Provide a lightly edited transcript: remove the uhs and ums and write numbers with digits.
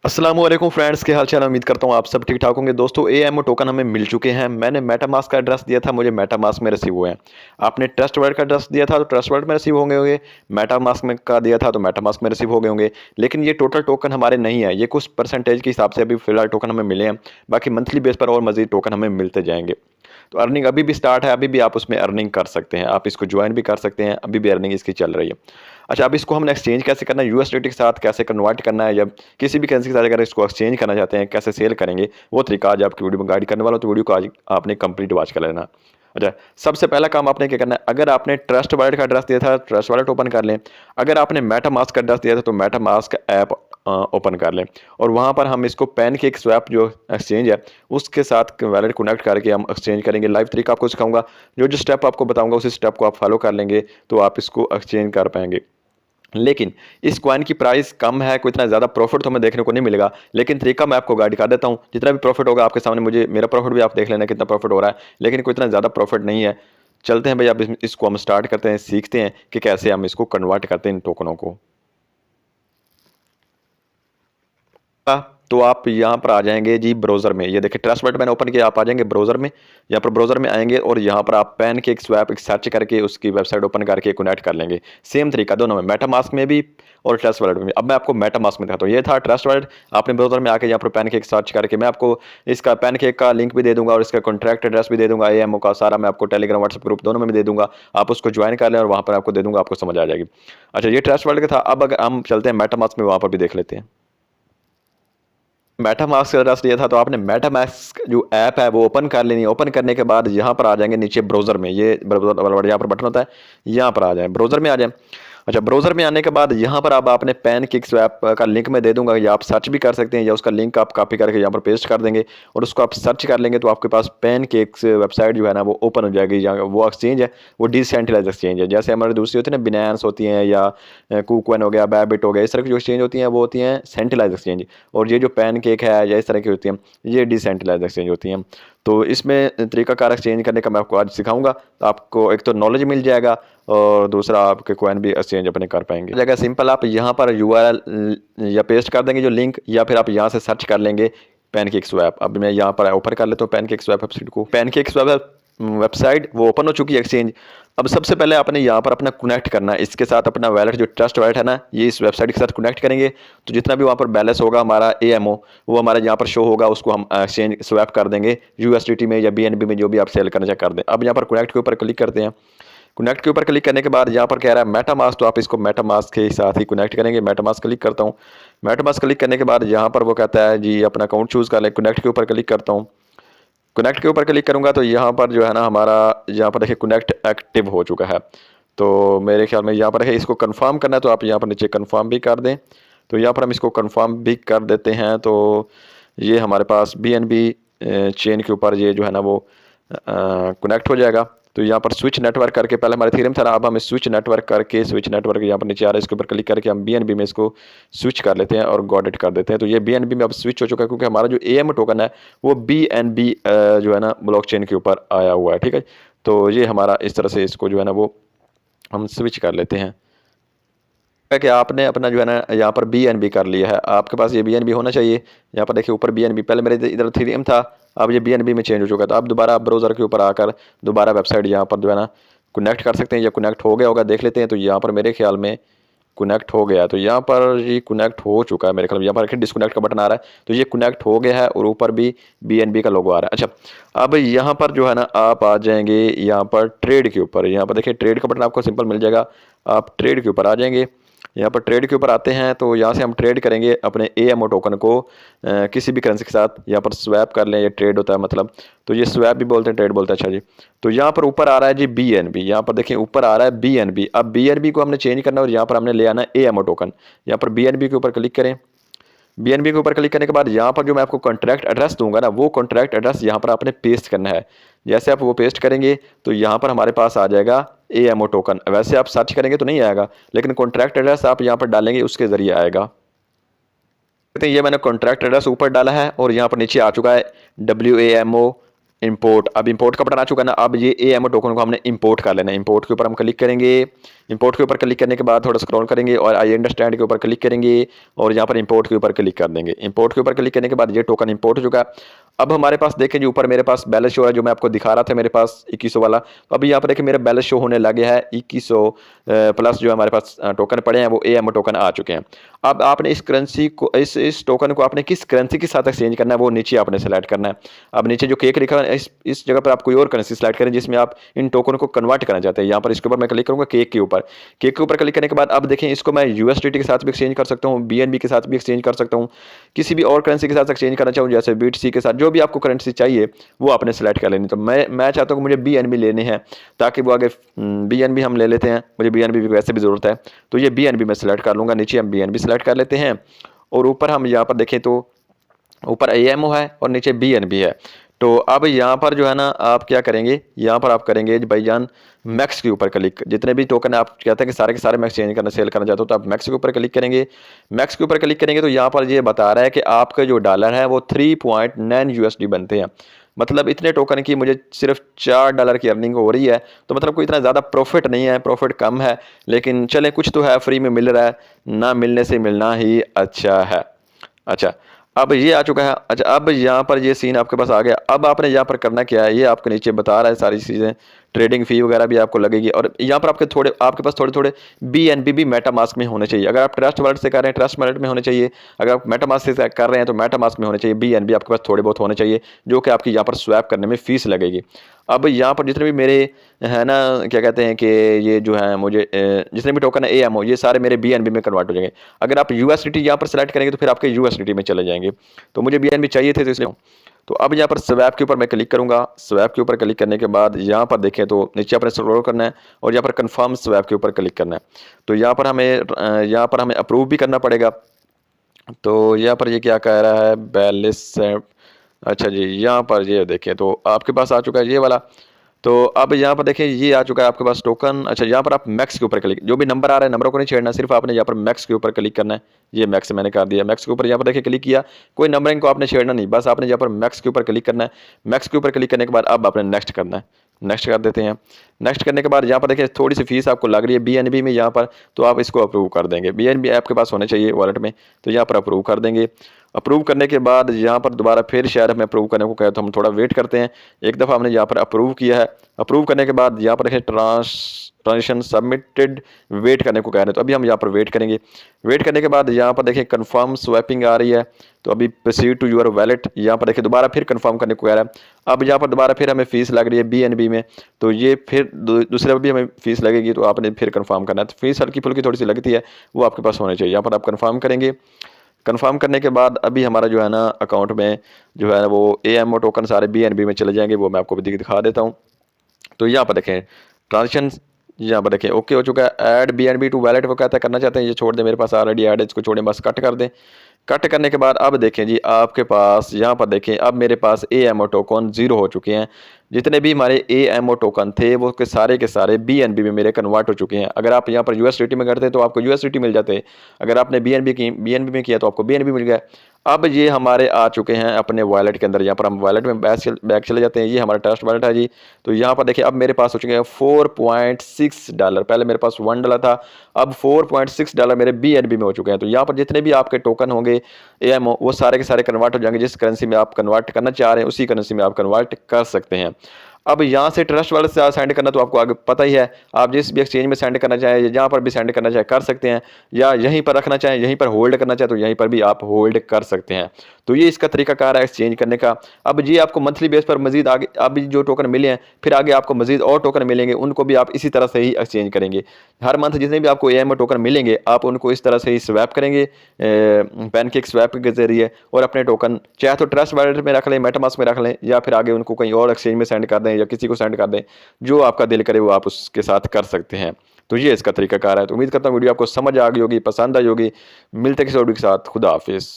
अस्सलाम वालेकुम फ्रेंड्स, के हाल चाल। उम्मीद करता हूँ आप सब ठीक ठाक होंगे। दोस्तों, एएमओ टोकन हमें मिल चुके हैं। मैंने मेटामास्क का एड्रेस दिया था, मुझे मेटामास्क में रिसीव हुए हैं। आपने ट्रस्ट वर्ल्ड का एड्रेस दिया था तो ट्रस्ट वर्ल्ड में रिसीव होंगे। मेटामास्क में का दिया था तो मेटामास्क में रिसीव हो गए होंगे। लेकिन ये टोटल टोकन हमारे नहीं है, ये कुछ परसेंटेज के हिसाब से अभी फिलहाल टोकन हमें मिले हैं। बाकी मंथली बेस पर और मजीद टोकन हमें मिलते जाएंगे। तो अर्निंग अभी भी स्टार्ट है, अभी भी आप उसमें अर्निंग कर सकते हैं। आप इसको ज्वाइन भी कर सकते हैं, अभी भी अर्निंग इसकी चल रही है। अच्छा, अब इसको हमने एक्सचेंज कैसे करना है, यूएसडीटी के साथ कैसे कन्वर्ट करना है, या किसी भी करेंसी के साथ अगर इसको एक्सचेंज करना चाहते हैं कैसे सेल करेंगे, वो तरीका आज आपकी वीडियो में गाइड करने वाला हूं। तो वीडियो को आज आपने कंप्लीट वॉच कर लेना। अच्छा, सबसे पहला काम आपने क्या करना है, अगर आपने ट्रस्ट वॉलेट का एड्रेस दिया था ट्रस्ट वॉलेट ओपन कर लें। अगर आपने मेटामास्क का एड्रेस दिया था तो मेटामास्क ऐप ओपन कर लें, और वहाँ पर हम इसको पैनकेक स्वैप जो एक्सचेंज है उसके साथ वैलेट कनेक्ट करके हम एक्सचेंज करेंगे। लाइव तरीका आपको सिखाऊंगा, जो जो स्टेप आपको बताऊंगा उसी स्टेप को आप फॉलो कर लेंगे तो आप इसको एक्सचेंज कर पाएंगे। लेकिन इस कॉइन की प्राइस कम है, कोई इतना ज़्यादा प्रॉफिट तो हमें देखने को नहीं मिलेगा। लेकिन तरीका मैं आपको गाइड कर देता हूँ, जितना भी प्रॉफिट होगा आपके सामने, मुझे मेरा प्रॉफिट भी आप देख लेना कितना प्रॉफिट हो रहा है। लेकिन कोई इतना ज़्यादा प्रॉफिट नहीं है। चलते हैं भाई, अब इसको हम स्टार्ट करते हैं, सीखते हैं कि कैसे हम इसको कन्वर्ट करते हैं इन टोकनों को। तो आप यहाँ पर आ जाएंगे जी ब्राउज़र में। ये देखिए ट्रस्ट वर्ल्ड मैंने ओपन किया, आप आ जाएंगे ब्राउज़र में। यहाँ पर ब्राउज़र में आएंगे और यहाँ पर आप पैनकेक स्वैप सर्च करके उसकी वेबसाइट ओपन करके कनेक्ट कर लेंगे। सेम तरीका दोनों में, मेटामास्क में भी और ट्रस्ट वर्ल्ड में भी। अब मैं आपको मेटामास्क में दिखाता हूँ। ये था ट्रस्ट वर्ल्ड, आपने ब्राउज़र में आके यहाँ पर पैनकेक सर्च करके, मैं आपको इसका पैनकेक का लिंक भी दे दूंगा और इसका कॉन्टैक्ट एड्रेस भी दे दूंगा, एएमओ का सारा मैं आपको टेलीग्राम व्हाट्सएप ग्रुप दोनों में भी दे दूंगा। आप उसको ज्वाइन कर लें और वहाँ पर आपको दे दूंगा, आपको समझ आ जाएगी। अच्छा, ये ट्रस्ट वर्ल्ड का था। अब अगर हम चलते हैं मेटामास्क में, वहाँ पर भी देख लेते हैं। मेटामास्क का एड्रेस दिया था तो आपने मेटामास्क जो ऐप है वो ओपन कर लेनी है। ओपन करने के बाद यहाँ पर आ जाएंगे नीचे ब्राउज़र में, ये ब्राउज़र यहाँ पर बटन होता है, यहाँ पर आ जाए, ब्राउज़र में आ जाए। अच्छा, ब्राउज़र में आने के बाद यहाँ पर अब आपने पैनकेक स्वैप का लिंक मैं दे दूंगा, या आप सर्च भी कर सकते हैं, या उसका लिंक आप कॉपी करके यहाँ पर पेस्ट कर देंगे और उसको आप सर्च कर लेंगे तो आपके पास पैनकेक्स वेबसाइट जो है ना वो ओपन हो जाएगी। या वो एक्सचेंज है वो डिसेंट्रलाइज एक्सचेंज है, जैसे हमारी दूसरी होती है ना, बिनांस होती हैं या कुकवन हो गया, बैबिट हो गया, इस तरह की जो एक्सचेंज होती हैं वो होती हैं सेंट्रलाइज एक्सचेंज। और ये जो पैनकेक है या इस तरह की होती हैं ये डिसेंट्रलाइज एक्सचेंज होती हैं। तो इसमें तरीकाकार एक्सचेंज करने का मैं आपको आज सिखाऊंगा। तो आपको एक तो नॉलेज मिल जाएगा और दूसरा आपके कॉइन भी एक्सचेंज अपने कर पाएंगे। जगह सिंपल, आप यहाँ पर यूआरएल या पेस्ट कर देंगे जो लिंक, या फिर आप यहाँ से सर्च कर लेंगे पैनकेक स्वैप। अब मैं यहाँ पर ओपन कर लेता हूँ पैनकेक स्वैप वेबसाइट को। पैनकेक स्वैप वेबसाइट वो ओपन हो चुकी है एक्सचेंज। अब सबसे पहले आपने यहाँ पर अपना कनेक्ट करना है इसके साथ, अपना वैलेट जो ट्रस्ट वैलेट है ना, ये इस वेबसाइट के साथ कनेक्ट करेंगे तो जितना भी वहाँ पर बैलेंस होगा हमारा एएमओ वो हमारे यहाँ पर शो होगा, उसको हम एक्सचेंज स्वैप कर देंगे यूएसडीटी में या बीएनबी में, जो भी आप सेल करना चाहे कर दें। अब यहाँ पर कनेक्ट के ऊपर क्लिक करते हैं। कनेक्ट के ऊपर क्लिक करने के बाद यहाँ पर कह रहा है मेटामास्क, तो आप इसको मेटामास्क के साथ ही कनेक्ट करेंगे। मेटामास्क क्लिक करता हूँ। मेटामास्क क्लिक करने के बाद यहाँ पर वो कहता है जी अपना अकाउंट चूज़ कर लें। कनेक्ट के ऊपर क्लिक करता हूँ। कनेक्ट के ऊपर क्लिक करूंगा तो यहाँ पर जो है ना हमारा, यहाँ पर देखिए कनेक्ट एक्टिव हो चुका है। तो मेरे ख्याल में यहाँ पर है, इसको कंफर्म करना है तो आप यहाँ पर नीचे कंफर्म भी कर दें। तो यहाँ पर हम इसको कंफर्म भी कर देते हैं। तो ये हमारे पास बीएनबी चेन के ऊपर ये जो है ना वो कनेक्ट हो जाएगा। तो यहाँ पर स्विच नेटवर्क करके, पहले हमारे थीरम था ना, अब हम स्विच नेटवर्क करके, स्विच नेटवर्क यहाँ पर नीचे आ रहा है, इसके ऊपर क्लिक करके हम बीएनबी में इसको स्विच कर लेते हैं और गॉट इट कर देते हैं। तो ये बीएनबी में अब स्विच हो चुका है, क्योंकि हमारा जो एएमओ टोकन है वो बीएनबी जो है ना ब्लॉकचेन के ऊपर आया हुआ है। ठीक है, तो ये हमारा इस तरह से इसको जो है ना वो हम स्विच कर लेते हैं। कि आपने अपना जो है ना यहाँ पर बीएनबी कर लिया है, आपके पास ये बीएनबी होना चाहिए। यहाँ पर देखिए ऊपर बीएनबी, पहले मेरे इधर थीरम था, अब ये बीएनबी में चेंज हो चुका है। तो आप दोबारा ब्राउज़र के ऊपर आकर दोबारा वेबसाइट यहाँ पर जो है ना कनेक्ट कर सकते हैं, या कनेक्ट हो गया होगा देख लेते हैं। तो यहाँ पर मेरे ख्याल में कनेक्ट हो गया, तो यहाँ पर ये कनेक्ट हो चुका है मेरे ख्याल में। यहाँ पर देखिए डिस्कनेक्ट का बटन आ रहा है, तो ये कनेक्ट हो गया है और ऊपर भी बीएनबी का लोगो आ रहा है। अच्छा, अब यहाँ पर जो है ना आप आ जाएंगे यहाँ पर ट्रेड के ऊपर। यहाँ पर देखिए ट्रेड का बटन आपको सिंपल मिल जाएगा, आप ट्रेड के ऊपर आ जाएंगे। यहाँ पर ट्रेड के ऊपर आते हैं तो यहाँ से हम ट्रेड करेंगे अपने एएमओ टोकन को किसी भी करेंसी के साथ। यहाँ पर स्वैप कर लें, ये ट्रेड होता है मतलब, तो ये स्वैप भी बोलते हैं, ट्रेड बोलते हैं। अच्छा जी, तो यहाँ पर ऊपर आ रहा है जी बीएनबी, यहाँ पर देखिए ऊपर आ रहा है बीएनबी। अब बीएनबी को हमने चेंज करना है और यहाँ पर हमने ले आना है एएमओ टोकन। यहाँ पर बीएनबी के ऊपर क्लिक करें। बीएनबी के ऊपर क्लिक करने के बाद यहाँ पर जो मैं आपको कॉन्ट्रैक्ट एड्रेस दूंगा ना, वो कॉन्ट्रैक्ट एड्रेस यहाँ पर आपने पेस्ट करना है। जैसे आप वो पेस्ट करेंगे तो यहाँ पर हमारे पास आ जाएगा एएमओ टोकन। वैसे आप सर्च करेंगे तो नहीं आएगा, लेकिन कॉन्ट्रैक्ट एड्रेस आप यहाँ पर डालेंगे उसके जरिए आएगा। ये मैंने कॉन्ट्रैक्ट एड्रेस ऊपर डाला है और यहाँ पर नीचे आ चुका है WAMO इंपोर्ट, अब इंपोर्ट का बटन आ चुका है ना। अब ये AMO टोकन को हमने इंपोर्ट कर लेना है। इंपोर्ट के ऊपर हम क्लिक करेंगे। इंपोर्ट के ऊपर क्लिक करने के बाद थोड़ा स्क्रॉल करेंगे और आई अंडरस्टैंड के ऊपर क्लिक करेंगे और यहाँ पर इंपोर्ट के ऊपर क्लिक कर देंगे। इंपोर्ट के ऊपर क्लिक करने के बाद ये टोकन इंपोर्ट हो चुका है। अब हमारे पास देखें जी ऊपर मेरे पास बैलेंस शो है, जो मैं आपको दिखा रहा था मेरे पास 2100 वाला। तो अभी यहाँ पर देखिए मेरा बैलेंस शो होने लगे है 2100 प्लस जो हमारे पास टोकन पड़े हैं वो AMO टोकन आ चुके हैं। अब आपने इस करेंसी को इस टोकन को आपने किस करेंसी के साथ एक्सचेंज करना है वो नीचे आपने सेलेक्ट करना है। अब नीचे जो केक लिखा है इस जगह पर आप कोई और करेंसी सेलेक्ट करें जिसमें आप इन टोकन को कन्वर्ट करना चाहते हैं। यहाँ पर इसके ऊपर मैं क्लिक करूंगा केक के ऊपर। केक के ऊपर क्लिक करने के बाद अब देखें इसको मैं USDT के साथ भी एक्सचेंज कर सकता हूँ, BNB के साथ भी एक्सचेंज कर सकता हूँ, किसी भी और करेंसी के साथ एक्सचेंज करना चाहूँ जैसे BTC के साथ। जो भी आपको करेंसी चाहिए वो आपने सेलेक्ट कर लेनी। तो मैं चाहता हूँ कि मुझे BNB लेने हैं ताकि वो आगे BNB हम ले लेते हैं, मुझे BNB की वैसे भी ज़रूरत है। तो ये BNB मैं सेलेक्ट कर लूँगा। नीचे हम BNB सेलेक्ट कर लेते हैं और ऊपर हम यहाँ पर देखें तो ऊपर AMO है और नीचे BNB है। तो अब यहाँ पर जो है ना आप क्या करेंगे, यहाँ पर आप करेंगे भाईजान मैक्स के ऊपर क्लिक। जितने भी टोकन आप कहते हैं कि सारे के सारे मैं एक्सचेंज करना सेल करना चाहता हूँ तो आप मैक्स के ऊपर क्लिक करेंगे। मैक्स के ऊपर क्लिक करेंगे तो यहाँ पर ये बता रहा है कि आपका जो डॉलर है वो 3.9 USD बनते हैं। मतलब इतने टोकन की मुझे सिर्फ $4 की अर्निंग हो रही है। तो मतलब कोई इतना ज़्यादा प्रॉफिट नहीं है, प्रॉफिट कम है, लेकिन चलें कुछ तो है, फ्री में मिल रहा है, ना मिलने से मिलना ही अच्छा है। अच्छा अब ये आ चुका है। अच्छा अब यहाँ पर ये सीन आपके पास आ गया। अब आपने यहाँ पर करना क्या है ये आपके नीचे बता रहा है सारी चीज़ें। ट्रेडिंग फी वगैरह भी आपको लगेगी और यहाँ पर आपके पास थोड़े थोड़े BNB भी मेटामास्क में होने चाहिए। अगर आप ट्रस्ट वॉलेट से कर रहे हैं ट्रस्ट वॉलेट में होने चाहिए, अगर आप मेटामास्क से कर रहे हैं तो मेटामास्क में होने चाहिए। BNB आपके पास थोड़े बहुत होने चाहिए जो कि आपकी यहाँ पर स्वैप करने में फीस लगेगी। अब यहाँ पर जितने भी मेरे है ना क्या कहते हैं कि ये जो है मुझे जितने भी टोकन है AMO ये सारे मेरे BNB में कन्वर्ट हो जाएंगे। अगर आप USDT यहाँ पर सेलेक्ट करेंगे तो फिर आपके USDT में चले जाएंगे। तो मुझे BNB चाहिए थे तो इसलिए। तो अब यहाँ पर स्वैप के ऊपर मैं क्लिक करूंगा। स्वैप के ऊपर क्लिक करने के बाद यहाँ पर देखें तो नीचे आपने स्क्रॉल करना है और यहाँ पर कंफर्म स्वैप के ऊपर क्लिक करना है। तो यहाँ पर हमें अप्रूव भी करना पड़ेगा। तो यहाँ पर ये क्या कह रहा है बैलेंस। अच्छा जी यहाँ पर ये देखें तो आपके पास आ चुका है ये वाला। तो अब यहाँ पर देखें ये आ चुका है आपके पास टोकन। अच्छा यहाँ पर आप मैक्स के ऊपर क्लिक, जो भी नंबर आ रहा है नंबरों को नहीं छेड़ना, सिर्फ आपने यहाँ पर मैक्स के ऊपर क्लिक करना है। ये मैक्स मैंने कर दिया। मैक्स के ऊपर यहाँ पर देखिए क्लिक किया, कोई नंबरिंग को आपने छेड़ना नहीं, बस आपने यहाँ पर मैक्स के ऊपर क्लिक करना है। मैक्स के ऊपर क्लिक करने के बाद अब आपने नेक्स्ट करना है। नेक्स्ट कर देते हैं। नेक्स्ट करने के बाद यहाँ पर देखिए थोड़ी सी फीस आपको लग रही है BNB में यहाँ पर, तो आप इसको अप्रूव कर देंगे। BNB आपके पास होने चाहिए वॉलेट में, तो यहाँ पर अप्रूव कर देंगे। अप्रूव करने के बाद यहाँ पर दोबारा फिर शायद हमें अप्रूव करने को कहे तो हम थोड़ा वेट करते हैं। एक दफ़ा हमने यहाँ पर अप्रूव किया है। अप्रूव करने के बाद यहाँ पर देखें ट्रांजेक्शन सबमिटेड, वेट करने को कह रहे हैं तो अभी हम यहाँ पर वेट करेंगे। वेट करने के बाद यहाँ पर देखें कंफर्म स्वैपिंग आ रही है, तो अभी प्रोसीड टू योर वैलेट। यहाँ पर देखिए दोबारा फिर कंफर्म करने को कह रहा है। अब यहाँ पर दोबारा फिर हमें फीस लग रही है BNB में, तो ये फिर दूसरे भी हमें फीस लगेगी, तो आपने फिर कंफर्म करना है। तो फीस हल्की फुल्की थोड़ी सी लगती है, वो आपके पास होनी चाहिए। यहाँ पर आप कंफर्म करेंगे। कंफर्म करने के बाद अभी हमारा जो है ना अकाउंट में जो है वो AMO टोकन सारे BNB में चले जाएंगे, वो मैं आपको दिखा देता हूँ। तो यहाँ पर देखें ट्रांजेक्शन, यहाँ पर देखें ओके हो चुका है। ऐड BNB टू वैलेट वो कहता है करना चाहते हैं ये छोड़ दें, मेरे पास ऑलरेडी ऐड है, इसको छोड़ें बस कट कर दें। कट करने के बाद अब देखें जी आपके पास यहाँ पर देखें अब मेरे पास AMO टोकन 0 हो चुके हैं। जितने भी हमारे AMO टोकन थे वो के सारे BNB में मेरे कन्वर्ट हो चुके हैं। अगर आप यहाँ पर USDT में करते तो आपको USDT मिल जाते, अगर आपने BNB में किया तो आपको BNB मिल गया। अब ये हमारे आ चुके हैं अपने वॉलेट के अंदर। यहाँ पर हम वॉलेट में बैक चले जाते हैं। ये हमारा ट्रस्ट वॉलेट है जी। तो यहाँ पर देखिए अब मेरे पास हो चुके हैं $4.6। पहले मेरे पास $1 था, अब $4.6 मेरे BNB में हो चुके हैं। तो यहाँ पर जितने भी आपके टोकन होंगे AMO वो सारे के सारे कन्वर्ट हो जाएंगे। जिस करेंसी में आप कन्वर्ट करना चाह रहे हैं उसी करेंसी में आप कन्वर्ट कर सकते हैं। अब यहाँ से ट्रस्ट वाले से सेंड करना तो आपको आगे पता ही है, आप जिस भी एक्सचेंज में सेंड करना चाहें या जहाँ पर भी सेंड करना चाहे कर सकते हैं, या यहीं पर रखना चाहें यहीं पर होल्ड करना चाहे तो यहीं पर भी आप होल्ड कर सकते हैं। तो ये इसका तरीकाकार है एक्सचेंज करने का। अब ये आपको मंथली बेस पर मजीद आगे अभी जो टोकन मिले हैं फिर आगे आपको मजीद और टोकन मिलेंगे, उनको भी आप इसी तरह से ही एक्सचेंज करेंगे। हर मंथ जितने भी आपको AMO टोकन मिलेंगे आप उनको इस तरह से ही स्वैप करेंगे पैनकेक स्वैप के जरिए, और अपने टोकन चाहे तो ट्रस्ट वॉलेट में रख लें, मेटामास्क में रख लें, या फिर आगे उनको कहीं और एक्सचेंज में सेंड कर दें या किसी को सेंड कर दें, जो आपका दिल करे वो आप उसके साथ कर सकते हैं। तो ये इसका तरीकाकार है। तो उम्मीद करता हूँ वीडियो आपको समझ आ गई होगी, पसंद आई होगी। मिलते किसी वीडियो के साथ, खुदा हाफिज़।